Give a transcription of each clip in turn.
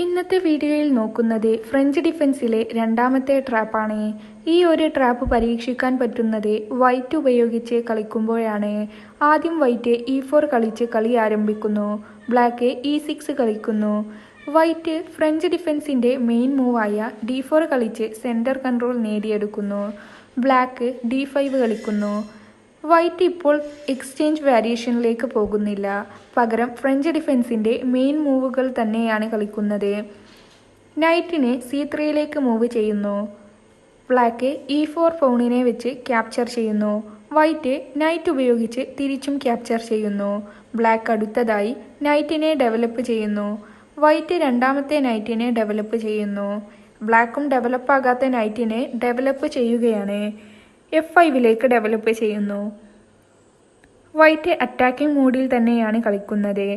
ഇന്നത്തെ വീഡിയോയിൽ നോക്കുന്നത് ഫ്രഞ്ച് ഡിഫൻസിലെ രണ്ടാമത്തെ ട്രാപ്പാണ്. ഈ ഒരു ട്രാപ്പ് പരീക്ഷിക്കാൻ പറ്റുന്നത് വൈറ്റ് ഉപയോഗിച്ച് കളിക്കുമ്പോഴാണ്. ആദ്യം വൈറ്റ് E4 കളിച്ച് കളി ആരംഭിക്കുന്നു. ബ്ലാക്ക് E6 കളിക്കുന്നു. വൈറ്റ് ഫ്രഞ്ച് ഡിഫൻസിൻ്റെ മെയിൻ മൂവായ D4 കളിച്ച് സെൻറ്റർ കൺട്രോൾ നേടിയെടുക്കുന്നു. ബ്ലാക്ക് D5 കളിക്കുന്നു. വൈറ്റ് ഇപ്പോൾ എക്സ്ചേഞ്ച് വാരിയേഷനിലേക്ക് പോകുന്നില്ല. പകരം ഫ്രഞ്ച് ഡിഫൻസിൻ്റെ മെയിൻ മൂവുകൾ തന്നെയാണ് കളിക്കുന്നത്. നൈറ്റിനെ C3യിലേക്ക് മൂവ് ചെയ്യുന്നു. ബ്ലാക്ക് E4 പൗണിനെ വെച്ച് ക്യാപ്ചർ ചെയ്യുന്നു. വൈറ്റ് നൈറ്റ് ഉപയോഗിച്ച് തിരിച്ചും ക്യാപ്ചർ ചെയ്യുന്നു. ബ്ലാക്ക് അടുത്തതായി നൈറ്റിനെ ഡെവലപ്പ് ചെയ്യുന്നു. വൈറ്റ് രണ്ടാമത്തെ നൈറ്റിനെ ഡെവലപ്പ് ചെയ്യുന്നു. ബ്ലാക്കും ഡെവലപ്പാകാത്ത നൈറ്റിനെ ഡെവലപ്പ് ചെയ്യുകയാണ്. F5ലേക്ക് ഡെവലപ്പ് ചെയ്യുന്നു. വൈറ്റ് അറ്റാക്കിംഗ് മോഡിൽ തന്നെയാണ് കളിക്കുന്നത്.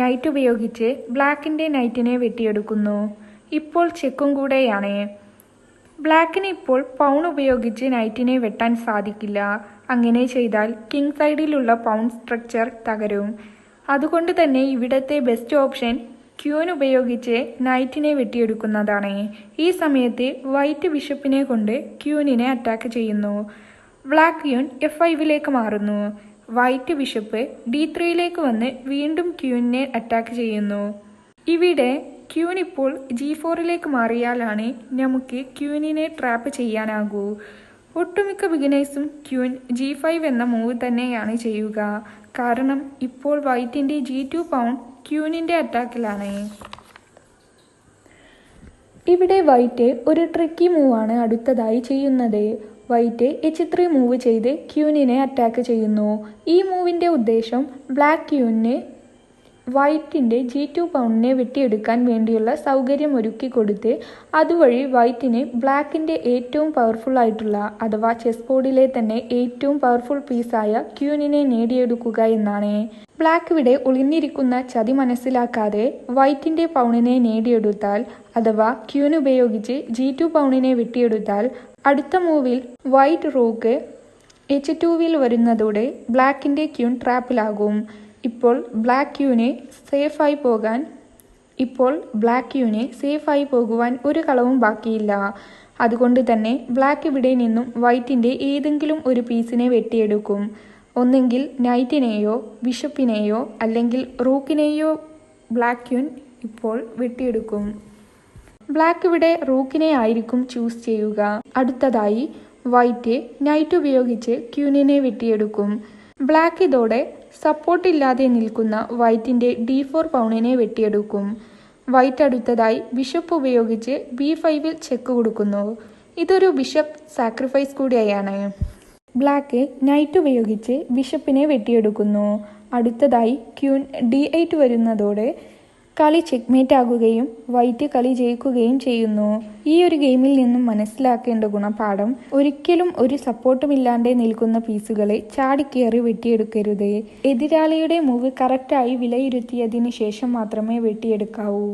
നൈറ്റ് ഉപയോഗിച്ച് ബ്ലാക്കിൻ്റെ നൈറ്റിനെ വെട്ടിയെടുക്കുന്നു. ഇപ്പോൾ ചെക്കും കൂടെയാണ്. ബ്ലാക്കിന് ഇപ്പോൾ പൗൺ ഉപയോഗിച്ച് നൈറ്റിനെ വെട്ടാൻ സാധിക്കില്ല. അങ്ങനെ ചെയ്താൽ കിങ് സൈഡിലുള്ള പൗൺ സ്ട്രക്ചർ തകരും. അതുകൊണ്ട് തന്നെ ഇവിടത്തെ ബെസ്റ്റ് ഓപ്ഷൻ ക്യൂൻ ഉപയോഗിച്ച് നൈറ്റിനെ വെട്ടിയെടുക്കുന്നതാണ്. ഈ സമയത്ത് വൈറ്റ് ബിഷപ്പിനെ കൊണ്ട് ക്യൂനിനെ അറ്റാക്ക് ചെയ്യുന്നു. ബ്ലാക്ക് ക്യൂൻ F5ലേക്ക് മാറുന്നു. വൈറ്റ് ബിഷപ്പ് D3യിലേക്ക് വന്ന് വീണ്ടും ക്യൂനിനെ അറ്റാക്ക് ചെയ്യുന്നു. ഇവിടെ ക്യൂൻ ഇപ്പോൾ G4ലേക്ക് മാറിയാലാണ് നമുക്ക് ക്യൂനിനെ ട്രാപ്പ് ചെയ്യാനാകൂ. ഒട്ടുമിക്ക ബിഗിനേഴ്സും ക്യൂൻ G5 എന്ന മൂവ് തന്നെയാണ് ചെയ്യുക. കാരണം ഇപ്പോൾ വൈറ്റിൻ്റെ G2 പൗൺ ക്യൂനിൻ്റെ അറ്റാക്കിലാണ്. ഇവിടെ വൈറ്റ് ഒരു ട്രിക്കി മൂവാണ് അടുത്തതായി ചെയ്യുന്നത്. വൈറ്റ് H3 മൂവ് ചെയ്ത് ക്യൂനിനെ അറ്റാക്ക് ചെയ്യുന്നു. ഈ മൂവിൻ്റെ ഉദ്ദേശം ബ്ലാക്ക് ക്യൂനിന് വൈറ്റിൻ്റെ G2 പൗണിനെ വെട്ടിയെടുക്കാൻ വേണ്ടിയുള്ള സൗകര്യം ഒരുക്കി കൊടുത്ത് അതുവഴി വൈറ്റിന് ബ്ലാക്കിൻ്റെ ഏറ്റവും പവർഫുൾ ആയിട്ടുള്ള അഥവാ ചെസ് ബോർഡിലെ തന്നെ ഏറ്റവും പവർഫുൾ പീസായ ക്യൂനിനെ നേടിയെടുക്കുക എന്നാണ്. ബ്ലാക്ക് ഇവിടെ ഒളിഞ്ഞിരിക്കുന്ന ചതി മനസ്സിലാക്കാതെ വൈറ്റിൻ്റെ പൗണിനെ നേടിയെടുത്താൽ അഥവാ ക്യൂൻ ഉപയോഗിച്ച് G2 പൗണിനെ വെട്ടിയെടുത്താൽ അടുത്ത മൂവിൽ വൈറ്റ് റൂക്ക് H2വിൽ വരുന്നതോടെ ബ്ലാക്കിൻ്റെ ക്യൂൻ ട്രാപ്പിലാകും. ഇപ്പോൾ ബ്ലാക്ക് ക്യൂന് സേഫായി പോകുവാൻ ഒരു കളവും ബാക്കിയില്ല. അതുകൊണ്ട് തന്നെ ബ്ലാക്ക് ഇവിടെ നിന്നും വൈറ്റിൻ്റെ ഏതെങ്കിലും ഒരു പീസിനെ വെട്ടിയെടുക്കും. ഒന്നെങ്കിൽ നൈറ്റിനെയോ ബിഷപ്പിനെയോ അല്ലെങ്കിൽ റൂക്കിനെയോ ബ്ലാക്ക് ക്യൂൻ ഇപ്പോൾ വെട്ടിയെടുക്കും. ബ്ലാക്ക് ഇവിടെ റൂക്കിനെ ആയിരിക്കും ചൂസ് ചെയ്യുക. അടുത്തതായി വൈറ്റ് നൈറ്റ് ഉപയോഗിച്ച് ക്യൂനിനെ വെട്ടിയെടുക്കും. ബ്ലാക്ക് ഇതോടെ സപ്പോർട്ടില്ലാതെ നിൽക്കുന്ന വൈറ്റിൻ്റെ D4 പൗണിനെ വെട്ടിയെടുക്കും. വൈറ്റ് അടുത്തതായി ബിഷപ്പ് ഉപയോഗിച്ച് B5ൽ ചെക്ക് കൊടുക്കുന്നു. ഇതൊരു ബിഷപ്പ് സാക്രിഫൈസ് കൂടിയാണ്. ബ്ലാക്ക് നൈറ്റ് ഉപയോഗിച്ച് ബിഷപ്പിനെ വെട്ടിയെടുക്കുന്നു. അടുത്തതായി ക്യൂൻ D8 വരുന്നതോടെ കളി ചെക്ക്മേറ്റ് ആകുകയും വൈറ്റ് കളി ജയിക്കുകയും ചെയ്യുന്നു. ഈ ഒരു ഗെയിമിൽ നിന്നും മനസ്സിലാക്കേണ്ട ഗുണപാഠം ഒരിക്കലും ഒരു സപ്പോർട്ടുമില്ലാതെ നിൽക്കുന്ന പീസുകളെ ചാടിക്കേറി വെട്ടിയെടുക്കരുത്. എതിരാളിയുടെ മൂവ് കറക്റ്റായി വിലയിരുത്തിയതിന് ശേഷം മാത്രമേ വെട്ടിയെടുക്കാവൂ.